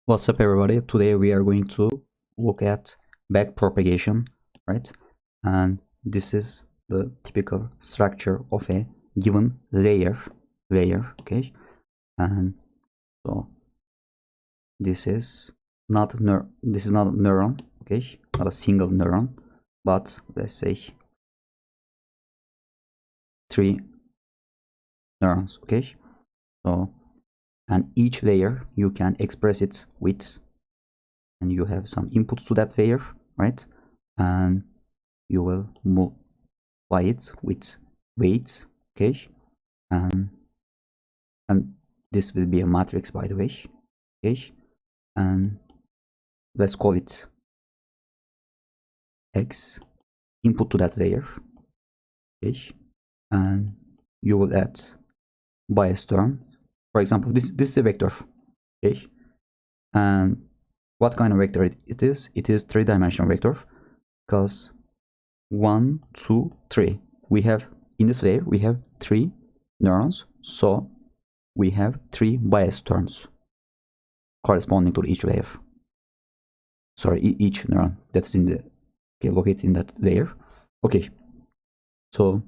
What's up, everybody? Today we are going to look at backpropagation, right? And this is the typical structure of a given layer, okay? And so this is not a neuron, okay? Not a single neuron, but let's say 3 neurons, okay? So, and each layer you can express it with, and you have some inputs to that layer, right? And you will multiply it with weights, okay? And this will be a matrix, by the way, okay? And let's call it X input to that layer, okay? And you will add bias term. For example, this is a vector, okay? And what kind of vector it is? It is 3-dimensional vector, because 1, 2, 3. We have in this layer we have 3 neurons, so we have 3 bias terms corresponding to each layer. Sorry, each neuron that's in the located in that layer. Okay, so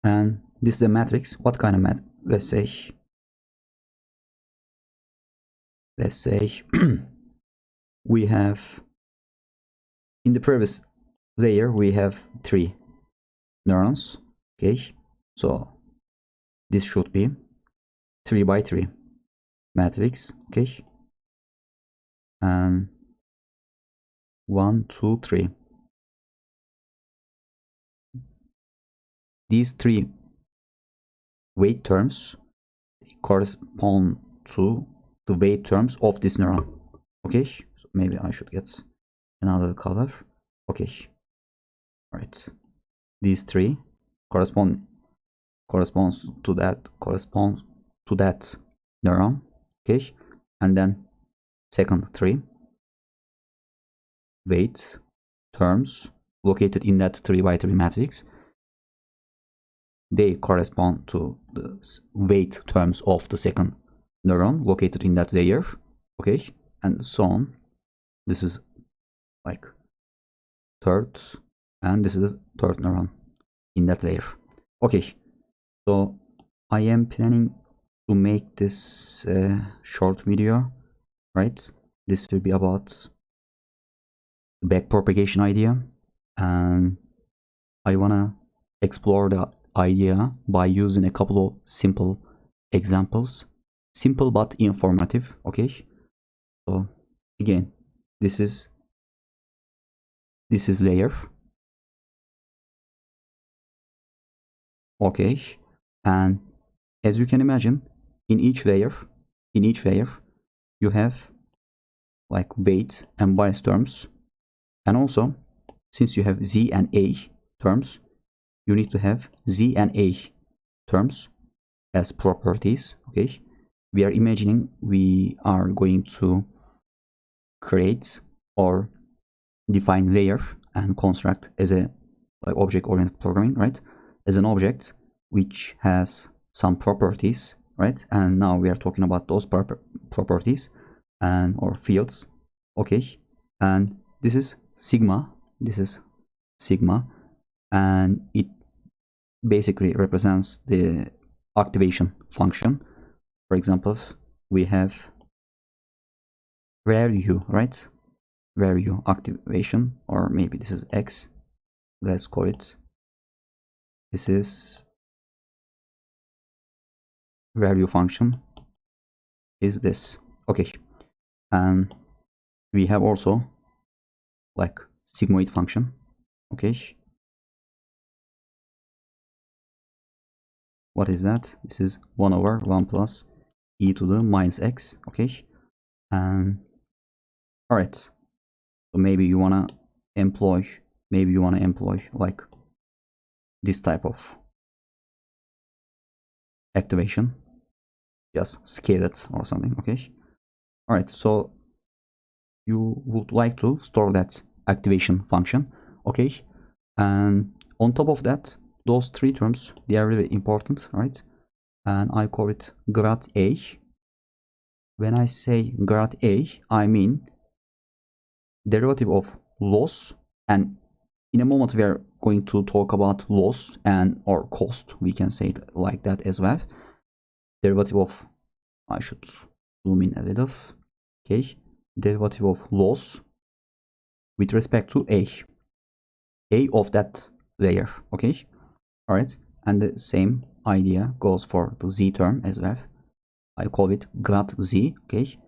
and this is a matrix. What kind of matrix? Let's say we have in the previous layer we have 3 neurons. Okay, so this should be 3 by 3 matrix. Okay, and 1, 2, 3. These 3 weight terms correspond to the weight terms of this neuron. Okay, so maybe I should get another color. Okay, all right. These 3 corresponds to that neuron. Okay, and then second 3 weight terms located in that 3 by 3 matrix. They correspond to the weight terms of the second neuron located in that layer. Okay, and so on. This is like third, and this is the third neuron in that layer. Okay, so I am planning to make this short video, right? This will be about the backpropagation idea, and I wanna explore the idea by using a couple of simple examples, simple but informative. Okay, so again, this is layer. Okay, and as you can imagine, in each layer you have like weight and bias terms, and also since you have Z and A terms, you need to have Z and A terms as properties. Okay, we are imagining we are going to create or define layer and construct as a like object-oriented programming, right? As an object which has some properties, right? And now we are talking about those properties and or fields. Okay, and this is sigma. And it basically represents the activation function. For example, we have value, right? Value activation, or maybe this is X. Let's call it. This is value function is this. Okay, and we have also like sigmoid function. Okay, what is that? This is 1 over 1 plus e to the minus x. Okay, and all right, so maybe you wanna employ like this type of activation, just scale it or something. Okay, all right, so you would like to store that activation function. Okay, and on top of that, those 3 terms, they are really important, right? And I call it grad A, when I say grad A, I mean derivative of loss, and in a moment we are going to talk about loss and or cost, we can say it like that as well. Derivative of, I should zoom in a little, okay, derivative of loss with respect to a of that layer, okay. All right, and the same idea goes for the z term as well. I call it grad z, okay.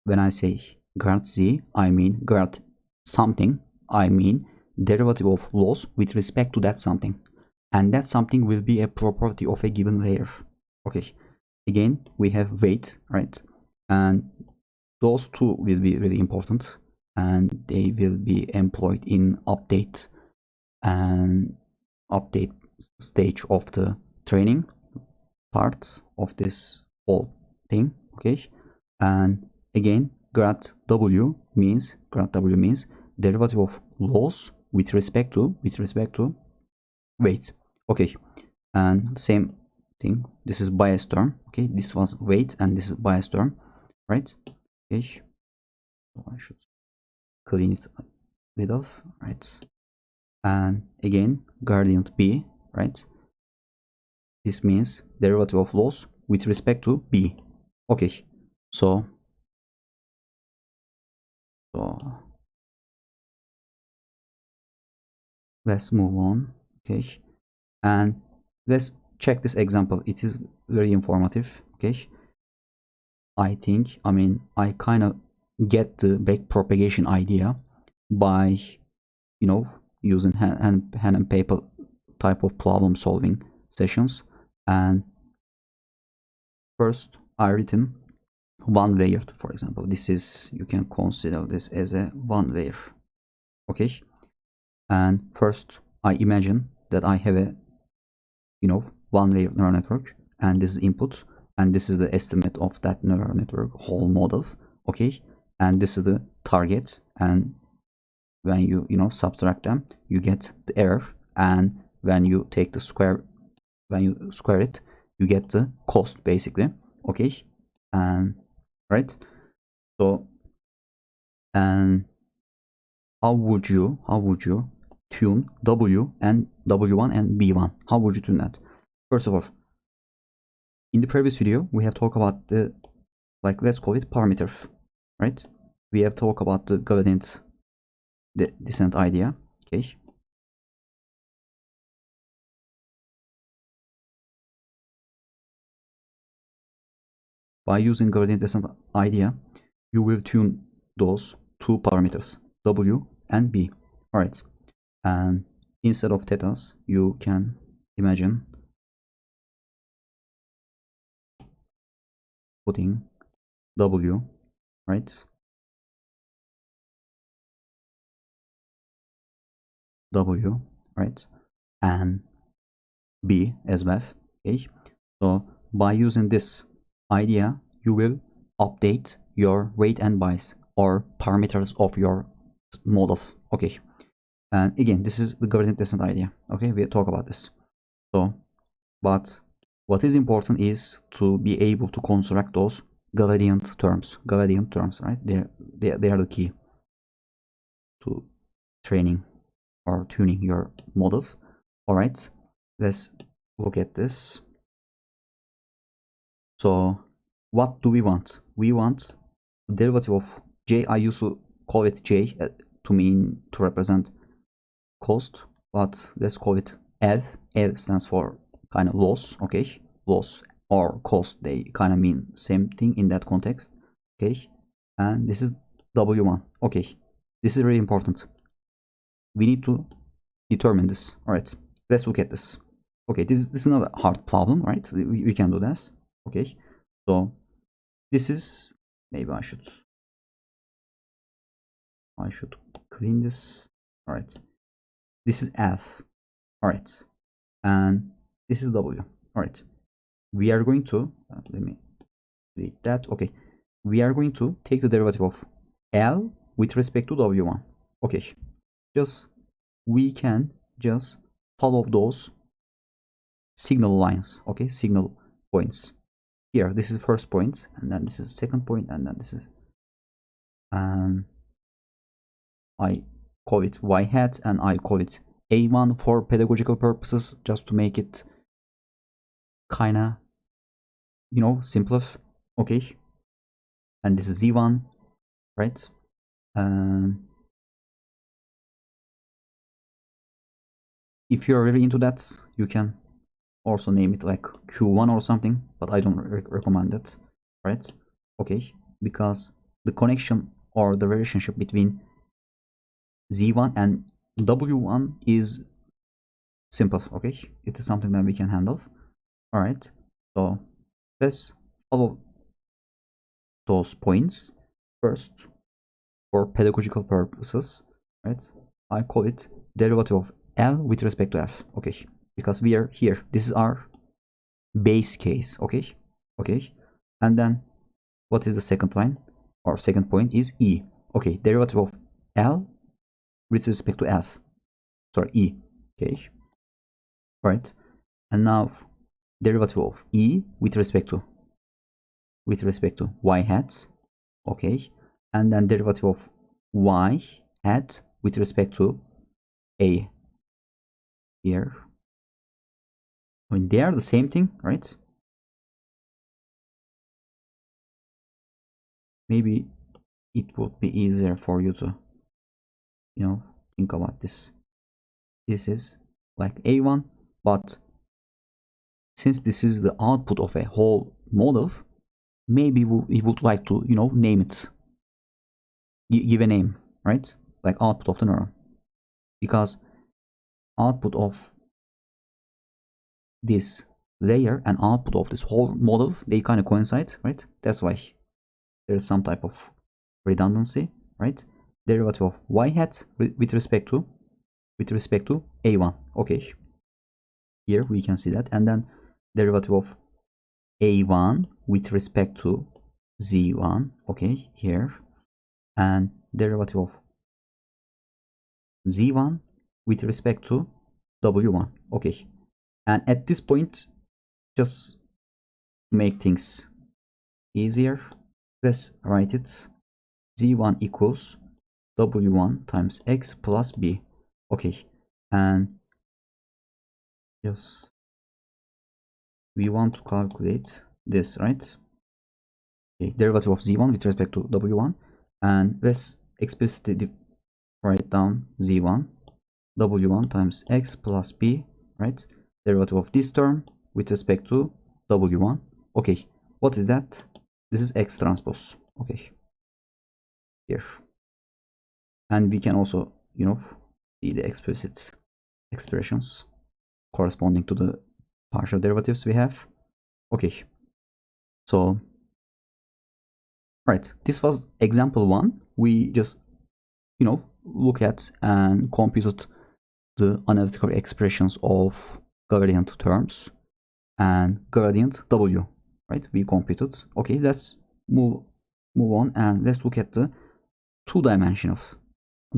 When I say grad z, I mean grad something, I mean derivative of loss with respect to that something, and that something will be a property of a given layer, okay. Again, we have weight, right, and those two will be really important, and they will be employed in update and update stage of the training part of this whole thing, okay. And again, grad w means derivative of loss with respect to weight, okay. And same thing, this is bias term, okay, this was weight and this is bias term, right, okay. So I should clean it a little, right. And again, gradient b, right, this means derivative of loss with respect to b, okay. So let's move on, okay, and let's check this example. It is very informative, okay. I think, I mean, I kind of get the backpropagation idea by, you know, using hand and paper type of problem solving sessions. And first I written one layer, for example. This is, you can consider this as a one layer, okay. And first I imagine that I have a, you know, one layer neural network, and this is input, and this is the estimate of that neural network whole model, okay. And this is the target, and when you know, subtract them, you get the error, and when you take the square, when you square it, you get the cost basically, okay. And right, so, and how would you tune w and w1 and b1? How would you tune that? First of all, in the previous video we have talked about the, like, let's call it parameter, right. We have talked about the gradient descent idea, okay. By using gradient descent idea, you will tune those two parameters, w and b, all right. And instead of thetas, you can imagine putting w, right, w, right, and b as well, okay. So by using this idea, you will update your weight and bias or parameters of your model, okay. And again, this is the gradient descent idea, okay. We'll talk about this. So, but what is important is to be able to construct those gradient terms, right. They are the key to training or tuning your model. All right, let's look at this. So what do we want? We want the derivative of j. I used to call it j to mean, to represent cost, but let's call it L. L stands for kind of loss, okay. Loss or cost, they kind of mean same thing in that context, okay. And this is w1, okay. This is very important. We need to determine this. All right, let's look at this. Okay, this is not a hard problem, right. We can do this, okay. So this is, maybe I should clean this. All right, this is f, all right, and this is w, all right. We are going to let me delete that, okay. We are going to take the derivative of L with respect to w1, okay. Just, we can just follow those signal lines, okay, signal points. here this is first point, and then this is second point, and then this is, and I call it y hat, and I call it a1 for pedagogical purposes, just to make it kinda, simpler. Okay, and this is z1, right? And if you're really into that, you can also name it like q1 or something, but I don't recommend it, right? Okay, because the connection or the relationship between z1 and w1 is simple. Okay, it is something that we can handle. All right, so let's follow those points first for pedagogical purposes, right? I call it derivative of L with respect to F. Okay, because we are here, this is our base case. Okay, and then what is the second line or second point is E. Okay, derivative of L with respect to F, sorry, E. Okay, right, and now derivative of E with respect to y hat. Okay, and then derivative of y hat with respect to a here. I mean, they are the same thing, right? Maybe it would be easier for you to, think about this. This is like a1, but since this is the output of a whole model, maybe we would like to, name it, give a name, right? Like output of the neuron, because output of this layer and output of this whole model, they kind of coincide, right? That's why there's some type of redundancy, right? Derivative of y hat with respect to a1. Okay, here we can see that, and then derivative of a1 with respect to z1. Okay, here, and derivative of z1 with respect to w1. Okay, and at this point, just to make things easier, let's write it z1 equals w1 times x plus b. Okay, and just we want to calculate this, right? Okay, derivative of z1 with respect to w1, and let's explicitly write down z1 w1 times x plus b, right? Derivative of this term with respect to w1. Okay, what is that? This is x transpose. Okay, here, and we can also, see the explicit expressions corresponding to the partial derivatives we have. Okay, so right, this was example one. We just, look at and computed the analytical expressions of gradient terms and gradient w, right? We computed. Okay, let's move on, and let's look at the two-dimensional,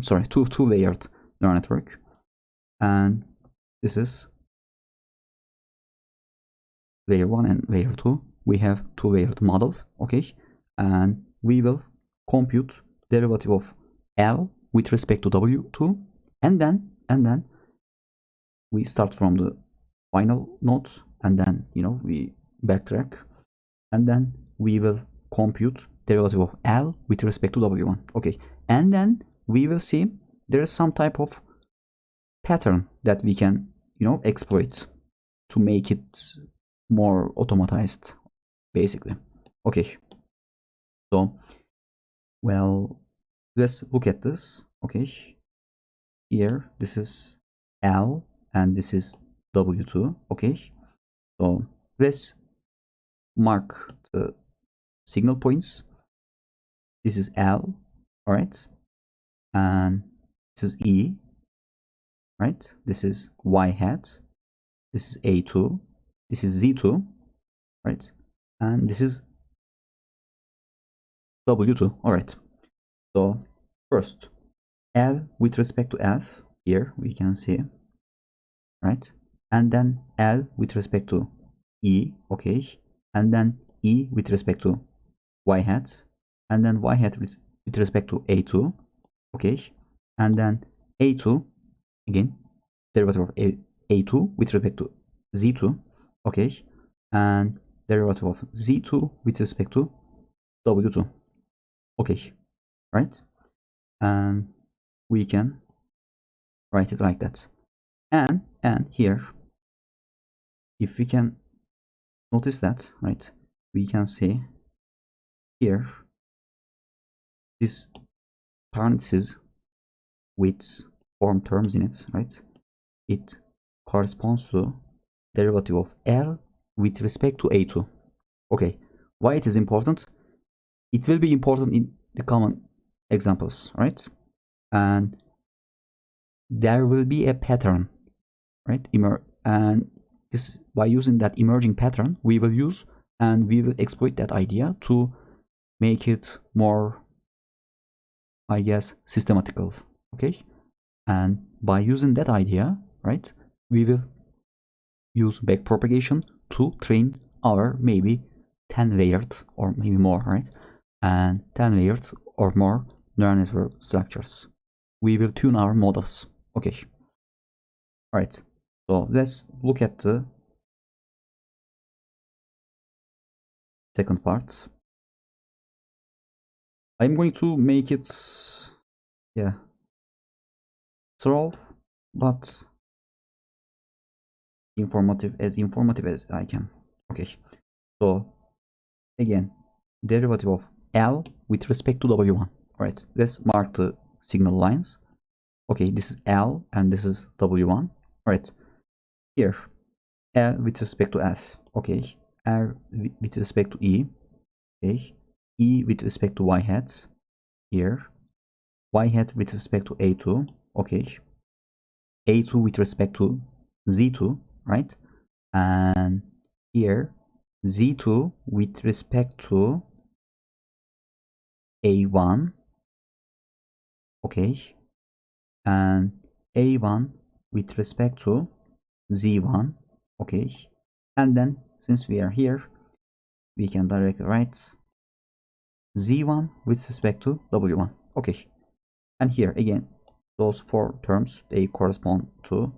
two-layered neural network. And this is layer 1 and layer 2. We have two-layered model. Okay, and we will compute derivative of L with respect to W2, and then we start from the final node, and then we backtrack, and then we will compute derivative of L with respect to W1. Okay, and then we will see there is some type of pattern that we can exploit to make it more automatized, basically. Okay, so well, let's look at this. Okay, here this is L and this is W2. Okay, so let's mark the signal points. This is L, all right, and this is E, right? This is Y hat, this is A2, this is Z2, right? And this is W2. All right, so first L with respect to F, here we can see, right? And then L with respect to E, okay, and then e with respect to y hat, and then y hat with respect to a2, okay, and then a2 again, derivative of a2 with respect to z2, okay, and derivative of z2 with respect to w2, okay, right? And we can write it like that. And here, if we can notice that, right, we can see here this parenthesis with form terms in it, right? It corresponds to derivative of L with respect to A2. Okay, why it is important? It will be important in the common examples, right? And there will be a pattern, right? And this, by using that emerging pattern, we will use and we will exploit that idea to make it more, I guess, systematical, okay? And by using that idea, right, we will use backpropagation to train our maybe 10 layered or maybe more, right, and 10 layered or more neural network structures. We will tune our models, okay. All right, so let's look at the second part. I'm going to make it, yeah, thorough but informative as I can. Okay, so again, derivative of L with respect to W1. Alright, let's mark the signal lines. Okay, this is L and this is W1. Alright, here, L with respect to F. Okay, R with respect to E. Okay, E with respect to Y hat. Here, Y hat with respect to A2. Okay, A2 with respect to Z2, right? And here, Z2 with respect to A1, okay, and A1 with respect to Z1, okay, and then since we are here, we can directly write Z1 with respect to W1, okay, and here again, those four terms, they correspond to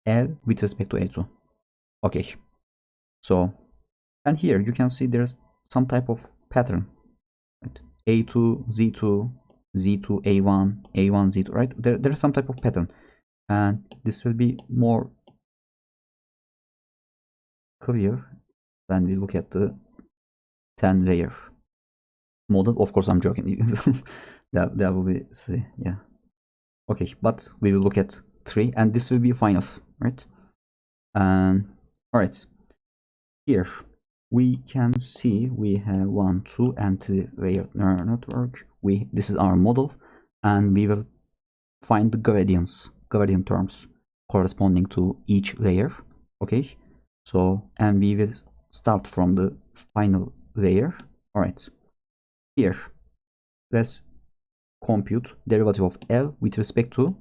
L with respect to A2, okay, so, and here you can see there's some type of pattern, right? A2, Z2, Z2, A1, A1, Z2, right? There's some type of pattern, and this will be more clear when we look at the 10 layer model. Of course, I'm joking. that will be, see, yeah. Okay, but we will look at 3, and this will be final, right? And all right, here we can see we have 1, 2, and 3 layered neural network. This is our model, and we will find the gradient terms corresponding to each layer. Okay, so, and we will start from the final layer. All right, here let's compute derivative of L with respect to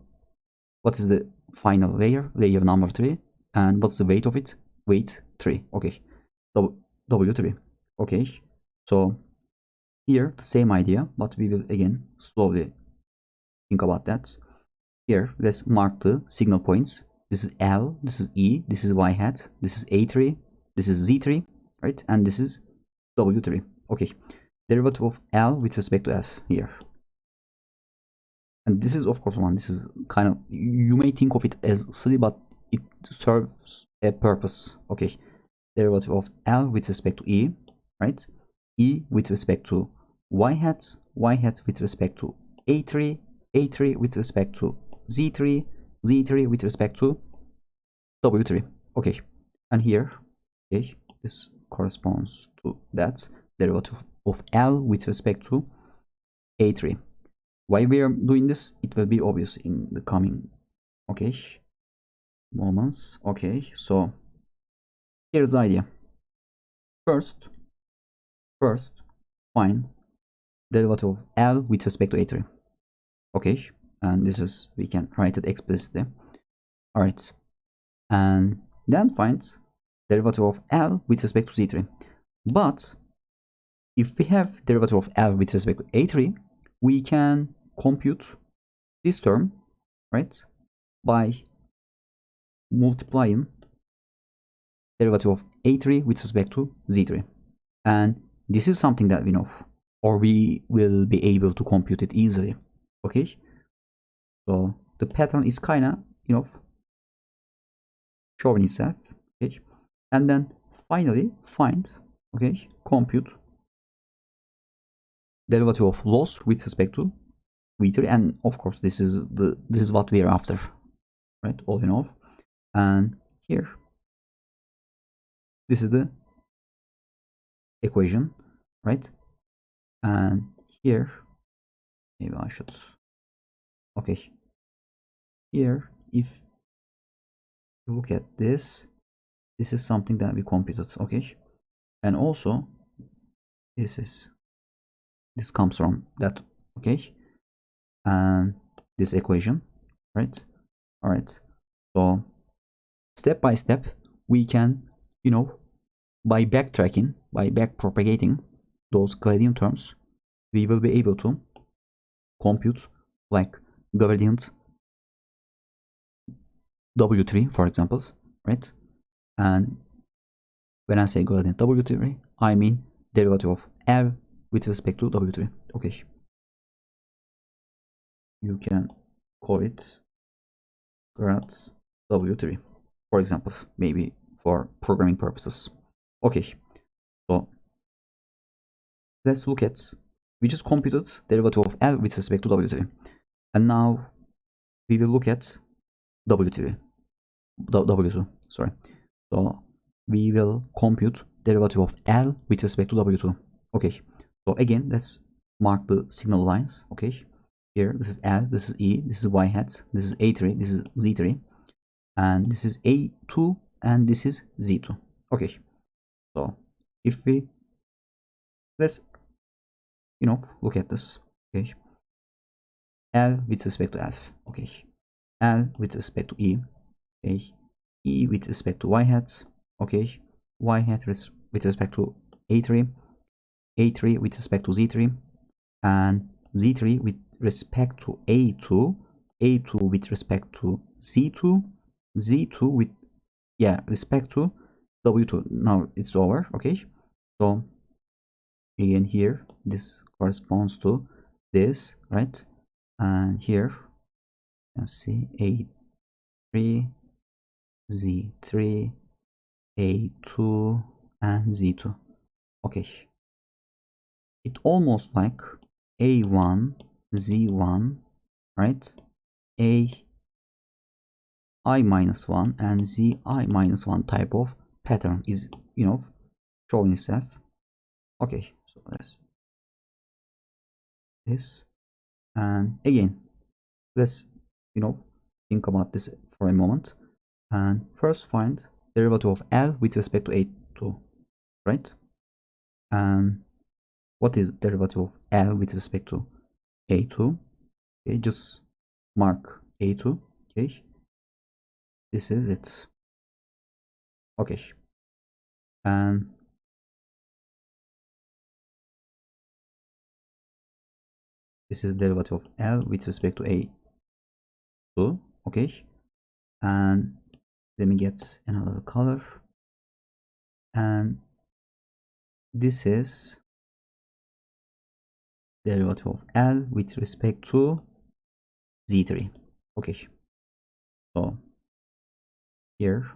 what is the final layer number 3, and what's the weight of it? Weight 3. Okay, so W3. Okay, so here the same idea, but we will again slowly think about that. Here let's mark the signal points. This is L, this is E, this is Y hat, this is A3, this is Z3, right, and this is W3. Okay, derivative of L with respect to F here, and this is of course 1. This is kind of, you may think of it as silly, but it serves a purpose. Okay, derivative of L with respect to E, right, E with respect to Y hat, Y hat with respect to A3, A3 with respect to Z3, Z3 with respect to W3. Okay, and here, okay, this corresponds to that derivative of L with respect to A3. Why we are doing this, it will be obvious in the coming, okay, moments. Okay, so here's the idea. First find derivative of L with respect to A3. Okay, and this is, we can write it explicitly. All right, and then find derivative of L with respect to Z3. But if we have derivative of L with respect to A3, we can compute this term, right, by multiplying derivative of A3 with respect to Z3. And this is something that we know, or we will be able to compute it easily. Okay, so the pattern is kinda, showing itself. Okay, and then finally find, okay, compute derivative of loss with respect to V3, and of course this is what we are after, right? All in all, and here this is the equation, right? And here maybe I should, okay, here if you look at this is something that we computed, okay, and also this comes from that, okay, and this equation, right? All right, so step by step we can, by backtracking, by backpropagating those gradient terms, we will be able to compute like gradient W3, for example, right? And when I say gradient W3, I mean derivative of L with respect to W3. Okay, you can call it grad W3, for example, maybe for programming purposes. Okay, so let's look at, we just computed derivative of L with respect to W3, and now we will look at W3, W2, sorry. So we will compute derivative of L with respect to W2. Okay, so again, let's mark the signal lines. Okay, here this is L, this is E, this is Y hat, this is A3, this is Z3, and this is A2, and this is Z2. Okay, so if we, let's, look at this. Okay, L with respect to F. Okay, L with respect to E. Okay, E with respect to Y hat. Okay, Y hat with respect to A3, A3 with respect to Z3, and Z3 with respect to A2, A2 with respect to Z2, Z2 with, respect to W2. Now it's over. Okay, so again here this corresponds to this, right? And here you can see A3, Z3, A2, and Z2. Okay, it almost like A1, Z1, right? A I minus 1 and Z I minus 1 type of pattern is, showing itself. Okay, so let's this, and again let's, think about this for a moment, and first find derivative of L with respect to A2, right? And what is derivative of L with respect to A2? Okay, just mark A2. Okay, this is it. Okay, and this is derivative of L with respect to A2. Okay, and let me get another color, and this is derivative of L with respect to Z3. Okay, so here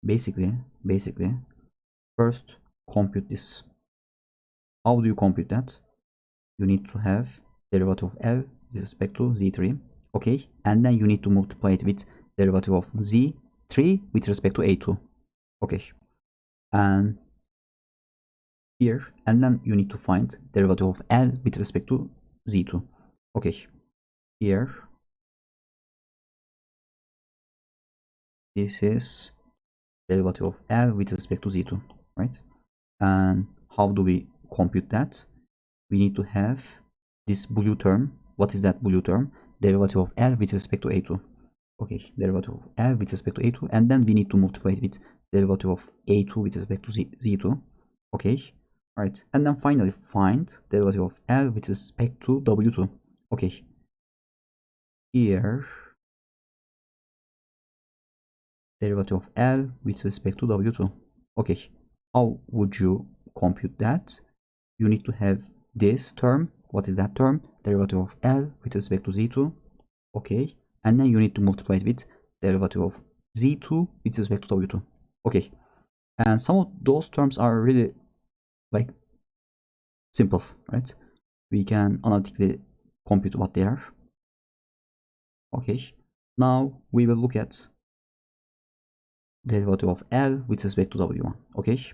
basically first compute this. How do you compute that? You need to have derivative of L with respect to Z3, okay, and then you need to multiply it with derivative of Z3 with respect to A2, okay, and here, and then you need to find derivative of L with respect to Z2. Okay, here this is derivative of L with respect to Z2, right? And how do we compute that? We need to have this blue term. What is that blue term? Derivative of L with respect to A2. Okay, derivative of L with respect to A2, and then we need to multiply it with derivative of a2 with respect to z2. Okay, right. And then finally find derivative of L with respect to w2. Okay, here derivative of L with respect to w2. Okay, how would you compute that? You need to have this term. What is that term? Derivative of L with respect to z2. Okay, and then you need to multiply it with derivative of z2 with respect to w2. Okay, and some of those terms are really like simple, right? We can analytically compute what they are. Okay, now we will look at derivative of L with respect to w1. Okay,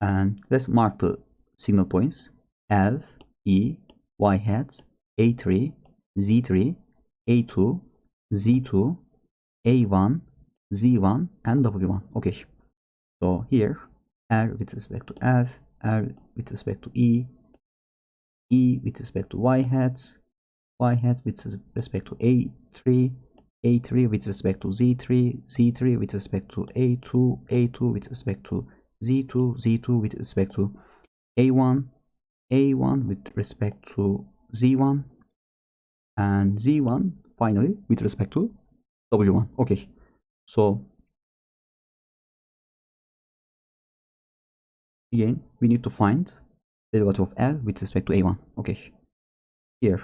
and let's mark the signal points L, E, Y hat, A3, Z3, A2, Z2, A1, Z1, and W1. Okay, so here R with respect to F, R with respect to E, E with respect to Y hat with respect to A3, A3 with respect to Z3, Z3 with respect to A2, A2 with respect to Z2, Z2 with respect to A1, A1 with respect to Z1, and Z1 finally with respect to W1. Okay, so again we need to find the derivative of L with respect to A1. Okay, here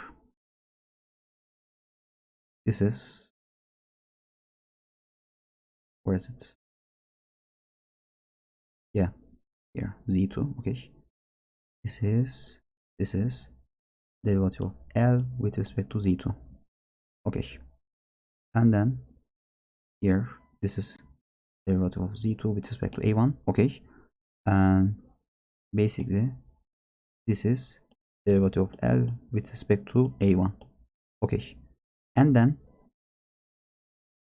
this is, where is it? Yeah, here Z2. Okay, this is derivative of L with respect to Z2. Okay, and then here this is derivative of Z2 with respect to A1. Okay, and basically this is derivative of L with respect to A1. Okay, and then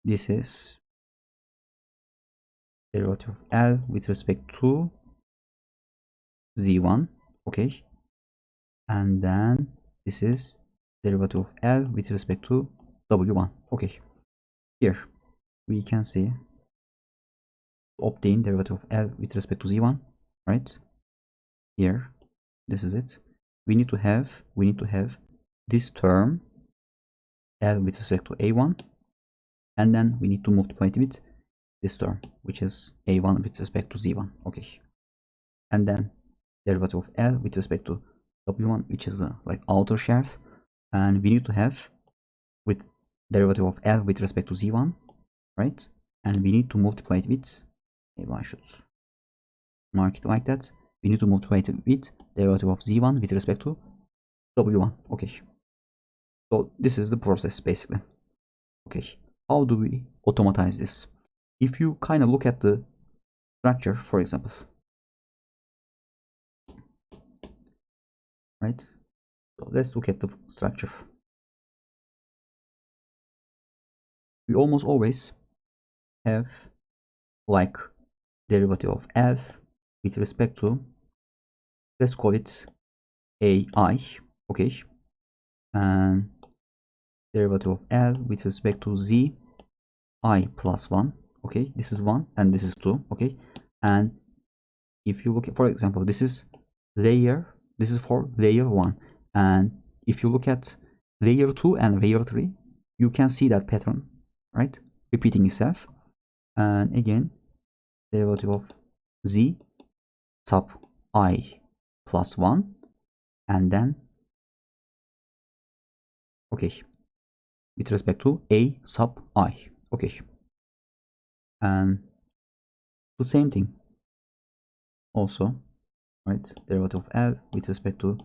this is derivative of L with respect to Z1. Okay, and then this is derivative of L with respect to W1. Okay, here we can see to obtain derivative of L with respect to Z1, right? Here, this is it. We need to have this term L with respect to A1, and then we need to multiply it with this term, which is A1 with respect to Z1. Okay, and then derivative of L with respect to W1, which is the like outer shelf, and we need to have with derivative of L with respect to Z1, right? And we need to multiply it with, maybe I should mark it like that. We need to multiply it with derivative of Z1 with respect to W1. Okay, so this is the process basically. Okay, how do we automatize this? If you kind of look at the structure, for example, right? So let's look at the structure. We almost always have like derivative of F with respect to, let's call it AI. Okay, and derivative of L with respect to Z I plus 1. Okay, this is 1 and this is 2. Okay, and if you look at, for example, this is for layer 1, and if you look at layer 2 and layer 3, you can see that pattern, right, repeating itself. And again, derivative of Z sub I plus 1, and then okay, with respect to A sub I. Okay, and the same thing also, right, derivative of L with respect to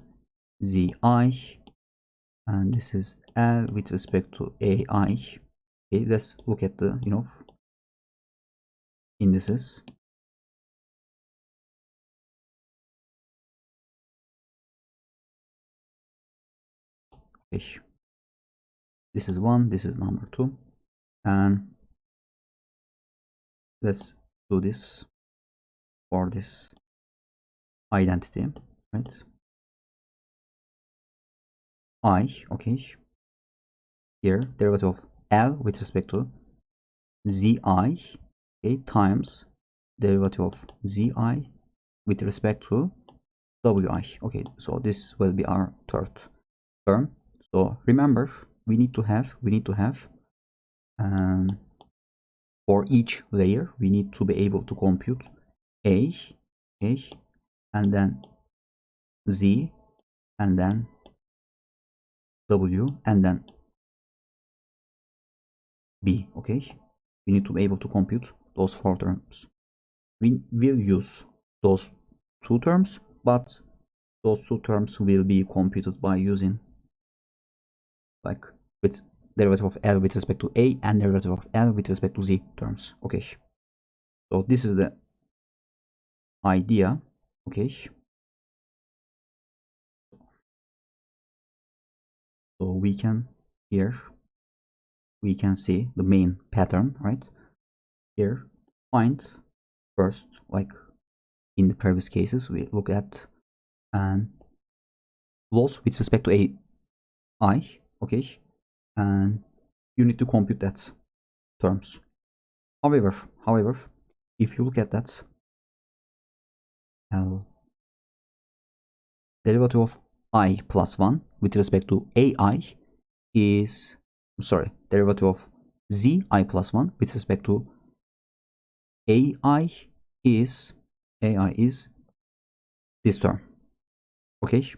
Zi, and this is L with respect to AI. Okay, let's look at the indices. Okay, this is 1, this is number 2, and let's do this for this identity, right? Okay, here derivative of L with respect to Zi, okay, times derivative of zi with respect to wi. Okay, so this will be our third term. So remember, we need to have for each layer we need to be able to compute a, and then z, and then w, and then b. Okay, we need to be able to compute those four terms. We will use those two terms, but those two terms will be computed by using like with derivative of L with respect to A and derivative of L with respect to Z terms. Okay, so this is the idea. Okay, so we can here we can see the main pattern, right? Here find first, like in the previous cases we look at and loss with respect to AI. Okay, and you need to compute that terms. However, if you look at that derivative of I plus 1 with respect to AI is, sorry, derivative of zi plus 1 with respect to AI is this term. Okay,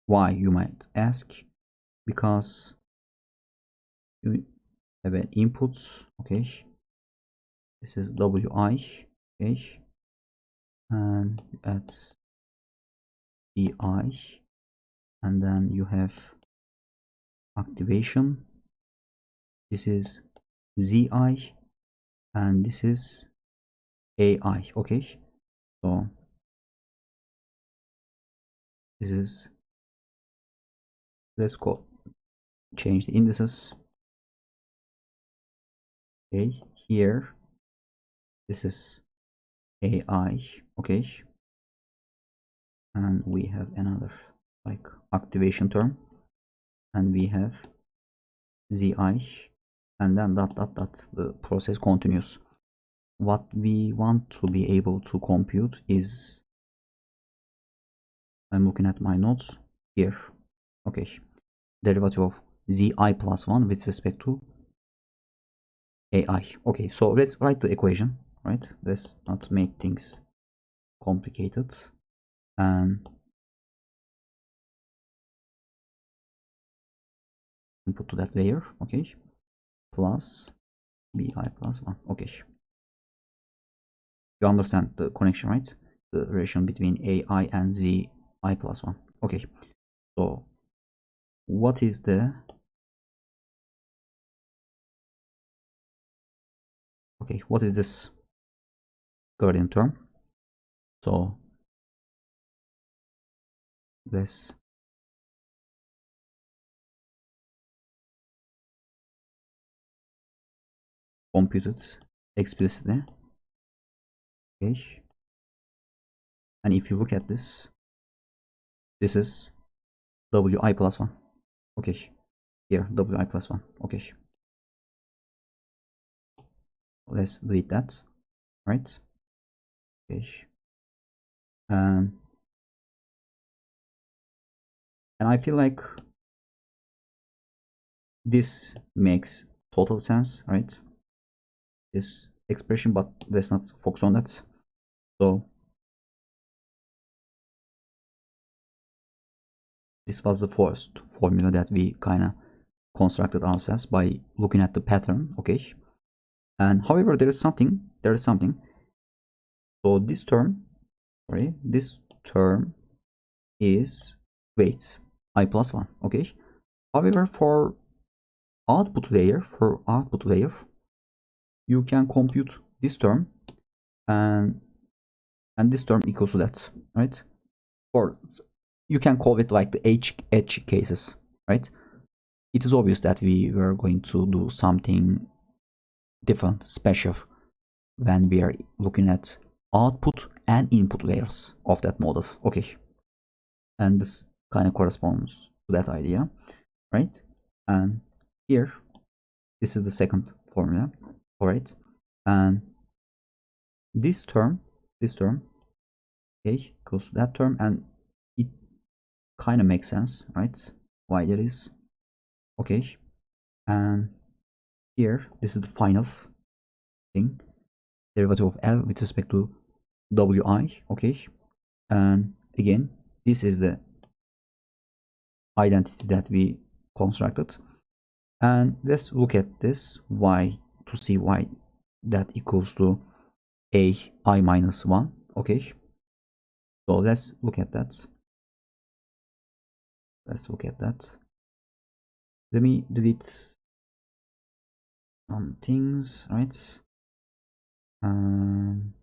why, you might ask? Because you have an input. Okay, this is wi. Okay, and add di, and then you have activation. This is zi, and this is AI. Okay, so this is, let's go change the indices. Okay, here this is AI. Okay, and we have another like activation term, and we have zi, and then dot dot dot, the process continues. What we want to be able to compute is, I'm looking at my notes here. Okay, derivative of zi plus 1 with respect to AI. Okay, so let's write the equation, right? Let's not make things complicated. And input to that layer. Okay, plus bi plus 1. Okay, you understand the connection, right? The relation between AI and zi plus 1. Okay, so what is the, okay, what is this gradient term? So let's compute it explicitly. Okay, and if you look at this, this is wi plus 1. Okay, here wi plus 1. Okay, let's delete that, right? Okay, and I feel like this makes total sense, right? This expression, but let's not focus on that. So this was the first formula that we kind of constructed ourselves by looking at the pattern. Okay, and however there is something. So this term, sorry, this term is weight I plus 1. Okay, however for output layer, you can compute this term and this term equals to that, right? Or you can call it like the edge cases, right? It is obvious that we were going to do something different, special, when we are looking at output and input layers of that model. Okay, and this kind of corresponds to that idea, right? And here, this is the second formula for it. And this term okay, equals that term, and it kind of makes sense, right? Why there is, okay. And here, this is the final thing, derivative of L with respect to Wi, okay. And again, this is the identity that we constructed. And let's look at this y to see why that equals to I minus 1, okay. So let's look at that. Let me delete some things, right? And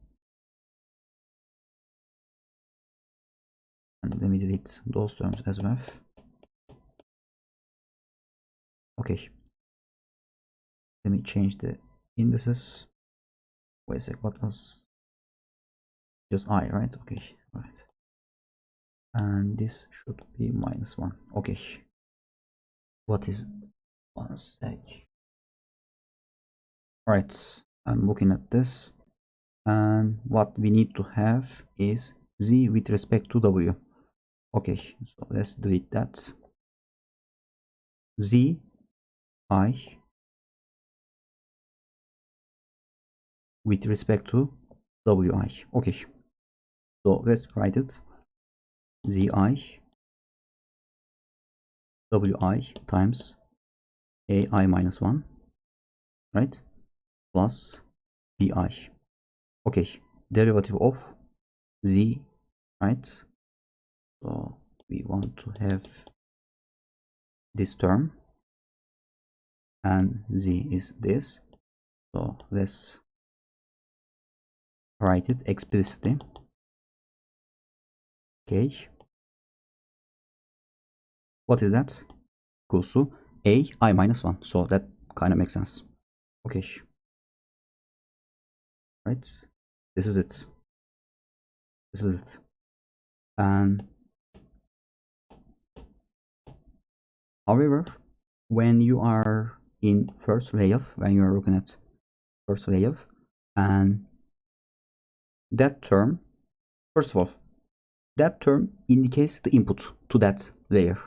let me delete those terms as well. Okay, let me change the indices. Wait a sec, what was just I, right? Okay, right. And this should be minus 1. Okay, what is 1 sec? Right, I'm looking at this, and what we need to have is z with respect to w. Okay, so let's delete that. Z I with respect to wi. Okay, so let's write it. Zi wi times ai minus 1, right, plus bi. Okay, derivative of z, right? So we want to have this term, and z is this. So let's write it explicitly. Okay, what is that? Equals to I minus 1. So that kind of makes sense. Okay, right, this is it. And however, when you are in first layoff, when you are looking at first layoff, and that term, first of all, that term indicates the input to that layer.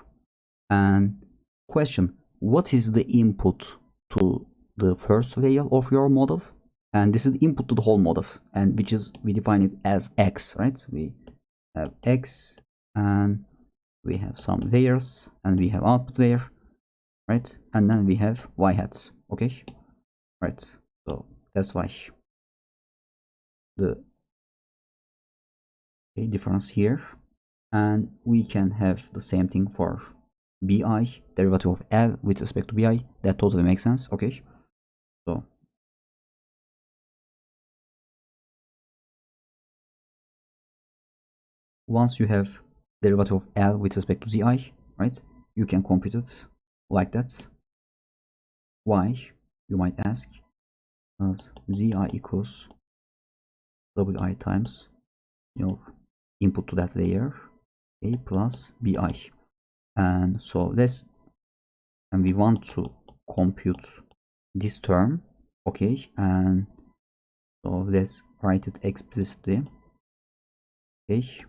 And question, what is the input to the first layer of your model? And this is the input to the whole model, and which is, we define it as x, right? We have x, and we have some layers, and we have output layer, right? And then we have y hat, okay, right? So that's why the difference here. And we can have the same thing for bi, derivative of L with respect to bi. That totally makes sense, okay. So once you have derivative of L with respect to zi, right, you can compute it like that. Why, you might ask, as zi equals wi times, input to that layer, a plus bi. And so and we want to compute this term, okay. And so let's write it explicitly, okay.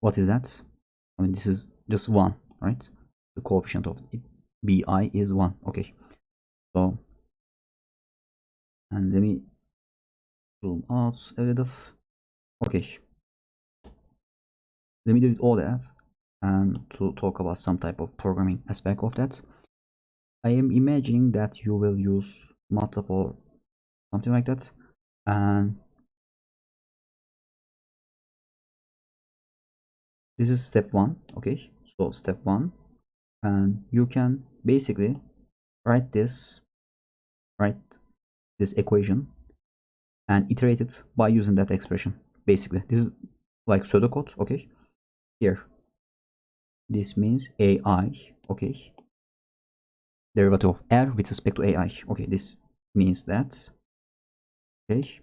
What is that? I mean, this is just 1, right? The coefficient of it, bi, is 1, okay. So, and let me zoom out a little. Okay, let me delete all that, and to talk about some type of programming aspect of that. I am imagining that you will use MATLAB or something like that, and this is step 1, okay. So step 1, and you can basically write this equation and iterate it by using that expression. Basically, this is like pseudocode, okay. Here, this means ai, okay, derivative of r with respect to ai, okay. This means that, okay.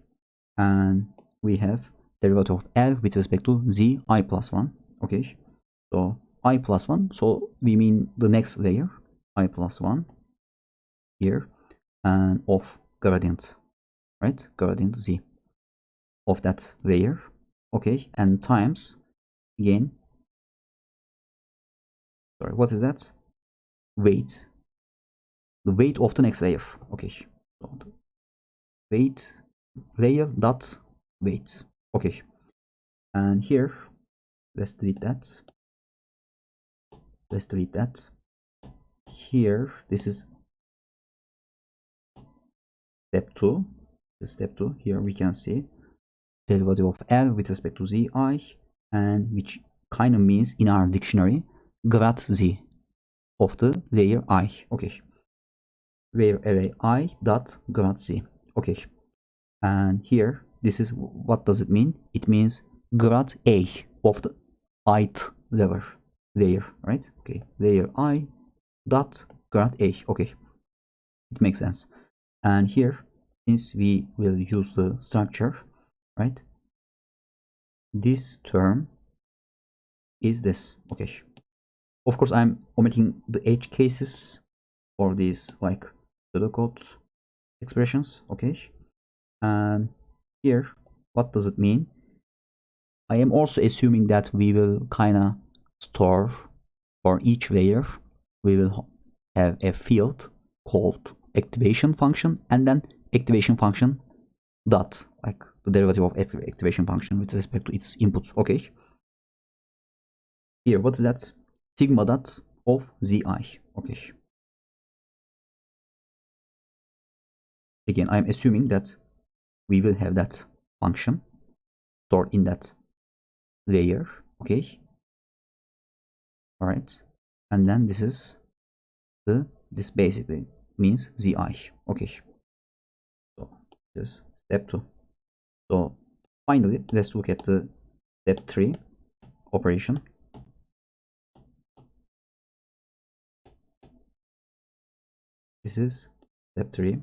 And we have derivative of l with respect to z I plus 1, okay. So I plus 1, so we mean the next layer, I plus 1 here, and of gradient, right? Gradient z of that layer, okay, and times again, sorry, what is that? Weight, the weight of the next layer, okay. So the weight layer dot weight, okay, and here let's delete that. Let's delete that. Here, this is step 2. This is step 2. Here we can see derivative of L with respect to zi, and which kind of means in our dictionary grad z of the layer I. Okay. Where array I dot grad z. Okay. And here, this is what does it mean? It means grad A of the ith layer, right? Okay. Layer I dot grad A. Okay. It makes sense. And here, since we will use the structure, right, this term is this, okay. Of course, I'm omitting the edge cases for these like pseudocode expressions, okay. And here, what does it mean? I am also assuming that we will kind of store for each layer, we will have a field called activation function, and then activation function dot, like the derivative of activation function with respect to its input, okay. Here, what is that? Sigma dot of zi, okay. Again, I'm assuming that we will have that function stored in that layer, okay. All right, and then this is this basically means zi, okay. So this is step 2. So finally, let's look at the step 3 operation. This is step 3,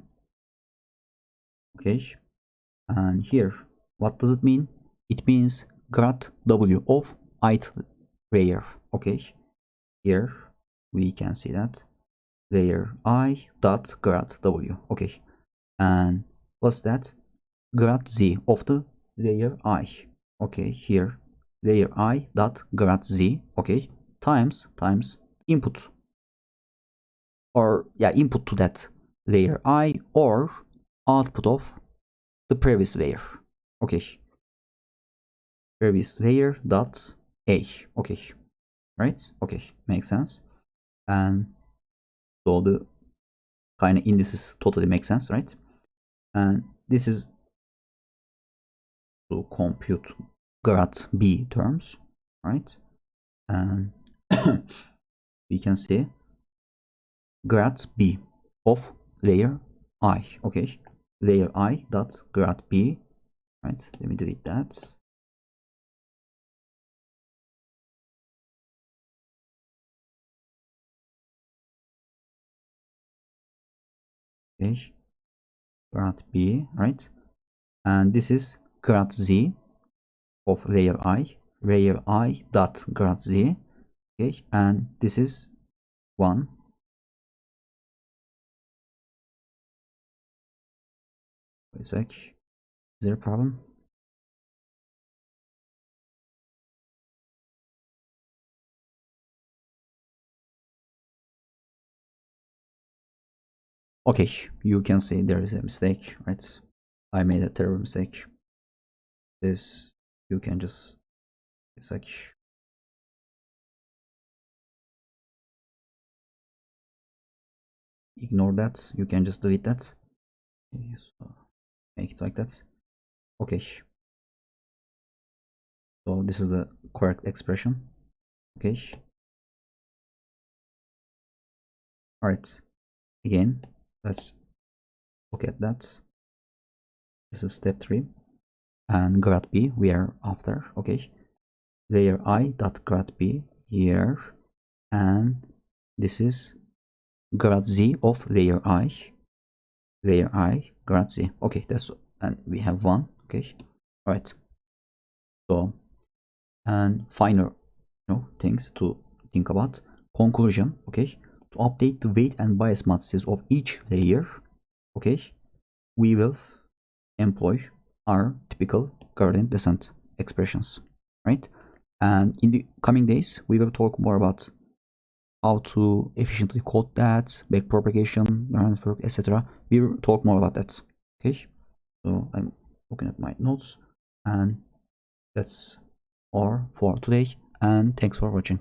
okay. And here, what does it mean? It means grad w of ith layer, okay. Here we can see that layer I dot grad w, okay. And what's that? Grad z of the layer I, okay. Here layer I dot grad z, okay, times input, or yeah, input to that layer I, or output of the previous layer, okay. Previous layer dot a, okay, right, okay, makes sense. And so the kind of indices totally make sense, right? And this is to compute grad b terms, right? And we can see grad b of layer I, okay. Layer I dot grad b, right? Let me delete that. Okay, grad b, right? And this is grad z of layer I dot grad z, okay. And this is 1. Wait a sec, is there a problem? Okay, you can see there is a mistake, right? I made a terrible mistake. This, you can just, it's like, ignore that. You can just delete that. Okay, so make it like that. Okay. So this is the correct expression. Okay. All right. Again, let's look at that. This is step 3, and grad b we are after. Okay. Layer I dot grad b here, and this is grad z of layer I grad z, okay. That's, and we have 1, okay. All right. So, and final things to think about. Conclusion, okay. to update the weight and bias matrices of each layer, okay, we will employ our typical gradient descent expressions, right? And in the coming days, we will talk more about how to efficiently code that, backpropagation, neural network, etc. We will talk more about that. Okay, so I'm looking at my notes, and that's all for today. And thanks for watching.